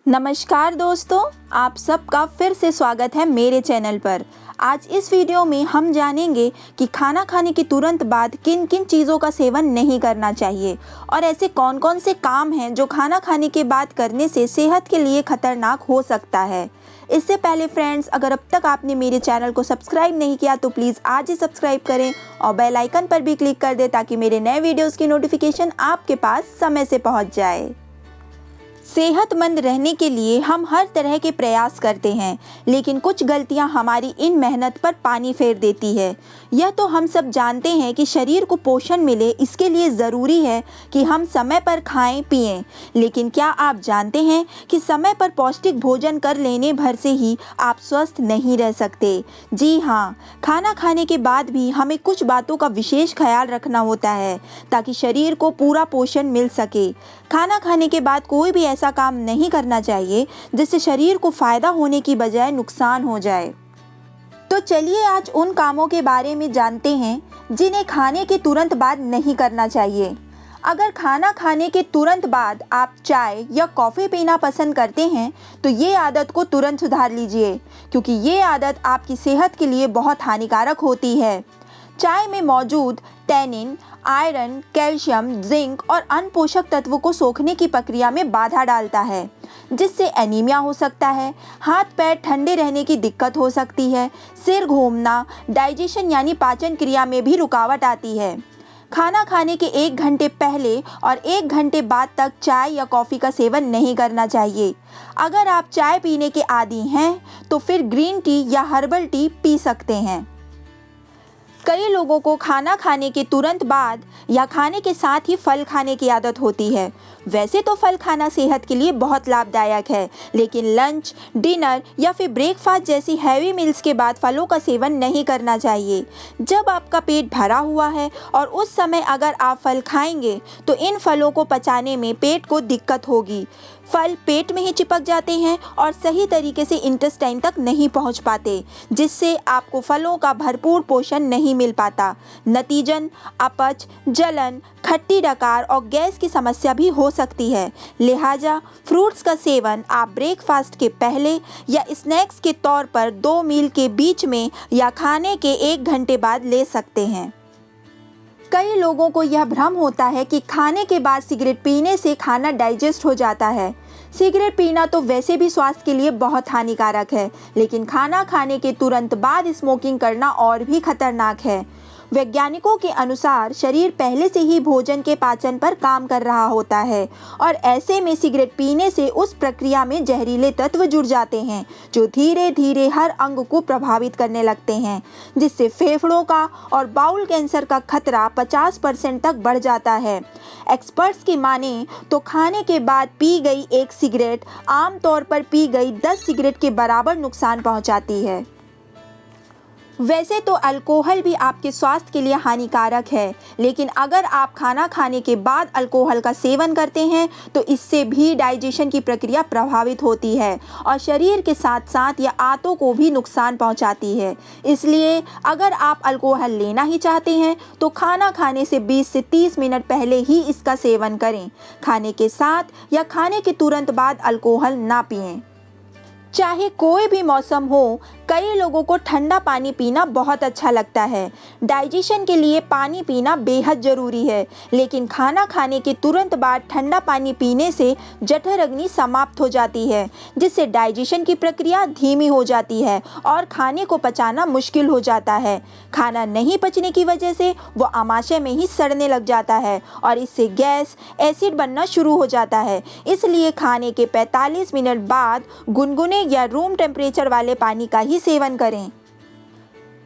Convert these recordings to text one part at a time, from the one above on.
नमस्कार दोस्तों, आप सबका फिर से स्वागत है मेरे चैनल पर। आज इस वीडियो में हम जानेंगे कि खाना खाने के तुरंत बाद किन किन चीज़ों का सेवन नहीं करना चाहिए और ऐसे कौन कौन से काम हैं जो खाना खाने के बाद करने से सेहत के लिए खतरनाक हो सकता है। इससे पहले फ्रेंड्स, अगर अब तक आपने मेरे चैनल को सब्सक्राइब नहीं किया तो प्लीज़ आज ही सब्सक्राइब करें और बेल आइकन पर भी क्लिक कर दें ताकि मेरे नए वीडियोज़ की नोटिफिकेशन आपके पास समय से पहुँच जाए। सेहतमंद रहने के लिए हम हर तरह के प्रयास करते हैं, लेकिन कुछ गलतियां हमारी इन मेहनत पर पानी फेर देती है। यह तो हम सब जानते हैं कि शरीर को पोषण मिले, इसके लिए ज़रूरी है कि हम समय पर खाएं पिएं। लेकिन क्या आप जानते हैं कि समय पर पौष्टिक भोजन कर लेने भर से ही आप स्वस्थ नहीं रह सकते। जी हाँ, खाना खाने के बाद भी हमें कुछ बातों का विशेष ख्याल रखना होता है ताकि शरीर को पूरा पोषण मिल सके। खाना खाने के बाद कोई भी ऐसा काम नहीं करना चाहिए जिससे शरीर को फायदा होने की बजाय नुकसान हो जाए। तो चलिए आज उन कामों के बारे में जानते हैं जिन्हें खाने के तुरंत बाद नहीं करना चाहिए। अगर खाना खाने के तुरंत बाद आप चाय या कॉफ़ी पीना पसंद करते हैं तो ये आदत को तुरंत सुधार लीजिए, क्योंकि ये आदत आपकी सेहत के लिए बहुत हानिकारक होती है। चाय में मौजूद टैनिन आयरन, कैल्शियम, जिंक और अन्य पोषक तत्वों को सोखने की प्रक्रिया में बाधा डालता है, जिससे एनीमिया हो सकता है, हाथ पैर ठंडे रहने की दिक्कत हो सकती है, सिर घूमना, डाइजेशन यानी पाचन क्रिया में भी रुकावट आती है। खाना खाने के 1 घंटे पहले और 1 घंटे बाद तक चाय या कॉफ़ी का सेवन नहीं करना चाहिए। अगर आप चाय पीने के आदी हैं तो फिर ग्रीन टी या हर्बल टी पी सकते हैं। कई लोगों को खाना खाने के तुरंत बाद या खाने के साथ ही फल खाने की आदत होती है। वैसे तो फल खाना सेहत के लिए बहुत लाभदायक है, लेकिन लंच, डिनर या फिर ब्रेकफास्ट जैसी हैवी मील्स के बाद फलों का सेवन नहीं करना चाहिए। जब आपका पेट भरा हुआ है और उस समय अगर आप फल खाएंगे तो इन फलों को पचाने में पेट को दिक्कत होगी। फल पेट में ही चिपक जाते हैं और सही तरीके से इंटेस्टाइन तक नहीं पहुंच पाते, जिससे आपको फलों का भरपूर पोषण नहीं मिल पाता। नतीजन अपच, जलन, खट्टी डकार और गैस की समस्या भी हो सकती है। लिहाजा फ्रूट्स का सेवन आप ब्रेकफास्ट के पहले या स्नैक्स के तौर पर 2 मील के बीच में या खाने के 1 घंटे बाद ले सकते हैं। कई लोगों को यह भ्रम होता है कि खाने के बाद सिगरेट पीने से खाना डाइजेस्ट हो जाता है। सिगरेट पीना तो वैसे भी स्वास्थ्य के लिए बहुत हानिकारक है, लेकिन खाना खाने के तुरंत बाद स्मोकिंग करना और भी खतरनाक है। वैज्ञानिकों के अनुसार शरीर पहले से ही भोजन के पाचन पर काम कर रहा होता है और ऐसे में सिगरेट पीने से उस प्रक्रिया में जहरीले तत्व जुड़ जाते हैं जो धीरे धीरे हर अंग को प्रभावित करने लगते हैं, जिससे फेफड़ों का और बाउल कैंसर का खतरा 50% तक बढ़ जाता है। एक्सपर्ट्स की माने तो खाने के बाद पी गई एक सिगरेट आमतौर पर पी गई 10 सिगरेट के बराबर नुकसान पहुंचाती है। वैसे तो अल्कोहल भी आपके स्वास्थ्य के लिए हानिकारक है, लेकिन अगर आप खाना खाने के बाद अल्कोहल का सेवन करते हैं तो इससे भी डाइजेशन की प्रक्रिया प्रभावित होती है और शरीर के साथ साथ यह आंतों को भी नुकसान पहुंचाती है। इसलिए अगर आप अल्कोहल लेना ही चाहते हैं तो खाना खाने से 20 से 30 मिनट पहले ही इसका सेवन करें। खाने के साथ या खाने के तुरंत बाद अल्कोहल ना पिएं। चाहे कोई भी मौसम हो, कई लोगों को ठंडा पानी पीना बहुत अच्छा लगता है। डाइजेशन के लिए पानी पीना बेहद ज़रूरी है, लेकिन खाना खाने के तुरंत बाद ठंडा पानी पीने से जठर अग्नि समाप्त हो जाती है, जिससे डाइजेशन की प्रक्रिया धीमी हो जाती है और खाने को पचाना मुश्किल हो जाता है। खाना नहीं पचने की वजह से वो आमाशय में ही सड़ने लग जाता है और इससे गैस, एसिड बनना शुरू हो जाता है। इसलिए खाने के 45 मिनट बाद गुनगुने या रूम टेम्परेचर वाले पानी का ही सेवन करें।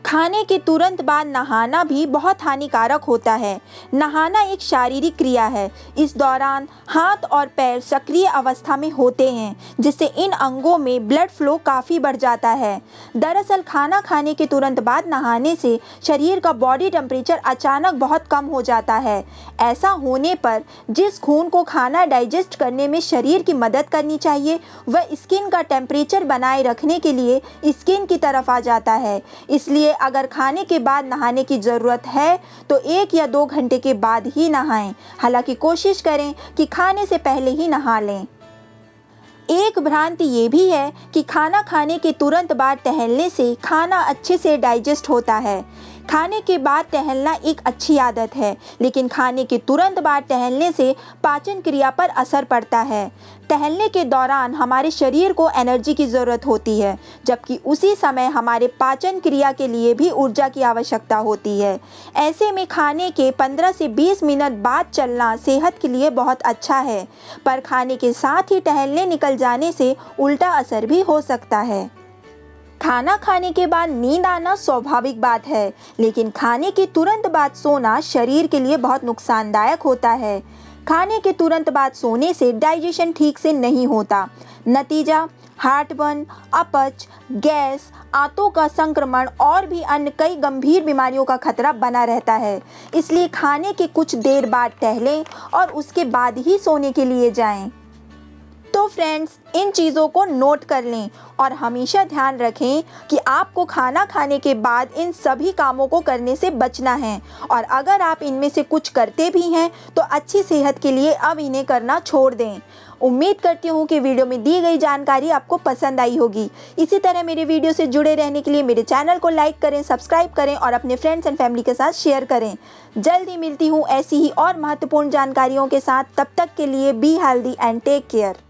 खाने के तुरंत बाद नहाना भी बहुत हानिकारक होता है। नहाना एक शारीरिक क्रिया है। इस दौरान हाथ और पैर सक्रिय अवस्था में होते हैं, जिससे इन अंगों में ब्लड फ्लो काफ़ी बढ़ जाता है। दरअसल खाना खाने के तुरंत बाद नहाने से शरीर का बॉडी टेम्परेचर अचानक बहुत कम हो जाता है। ऐसा होने पर जिस खून को खाना डाइजेस्ट करने में शरीर की मदद करनी चाहिए, वह स्किन का टेम्परेचर बनाए रखने के लिए स्किन की तरफ आ जाता है। इसलिए अगर खाने के बाद नहाने की ज़रूरत है तो 1 या 2 घंटे के बाद ही नहाएं। हालांकि कोशिश करें कि खाने से पहले ही नहा लें। एक भ्रांति ये भी है कि खाना खाने के तुरंत बाद टहलने से खाना अच्छे से डाइजेस्ट होता है। खाने के बाद टहलना एक अच्छी आदत है, लेकिन खाने के तुरंत बाद टहलने से पाचन क्रिया पर असर पड़ता है। टहलने के दौरान हमारे शरीर को एनर्जी की ज़रूरत होती है, जबकि उसी समय हमारे पाचन क्रिया के लिए भी ऊर्जा की आवश्यकता होती है। ऐसे में खाने के 15 से 20 मिनट बाद चलना सेहत के लिए बहुत अच्छा है, पर खाने के साथ ही टहलने निकल जाने से उल्टा असर भी हो सकता है। खाना खाने के बाद नींद आना स्वाभाविक बात है, लेकिन खाने के तुरंत बाद सोना शरीर के लिए बहुत नुकसानदायक होता है। खाने के तुरंत बाद सोने से डाइजेशन ठीक से नहीं होता। नतीजा हार्टबर्न, अपच, गैस, आंतों का संक्रमण और भी अन्य कई गंभीर बीमारियों का खतरा बना रहता है। इसलिए खाने के कुछ देर बाद टहलें और उसके बाद ही सोने के लिए जाएं। तो फ्रेंड्स, इन चीज़ों को नोट कर लें और हमेशा ध्यान रखें कि आपको खाना खाने के बाद इन सभी कामों को करने से बचना है, और अगर आप इनमें से कुछ करते भी हैं तो अच्छी सेहत के लिए अब इन्हें करना छोड़ दें। उम्मीद करती हूँ कि वीडियो में दी गई जानकारी आपको पसंद आई होगी। इसी तरह मेरे वीडियो से जुड़े रहने के लिए मेरे चैनल को लाइक करें, सब्सक्राइब करें और अपने फ्रेंड्स एंड फैमिली के साथ शेयर करें। जल्दी मिलती हूँ ऐसी ही और महत्वपूर्ण जानकारियों के साथ। तब तक के लिए be healthy and take care.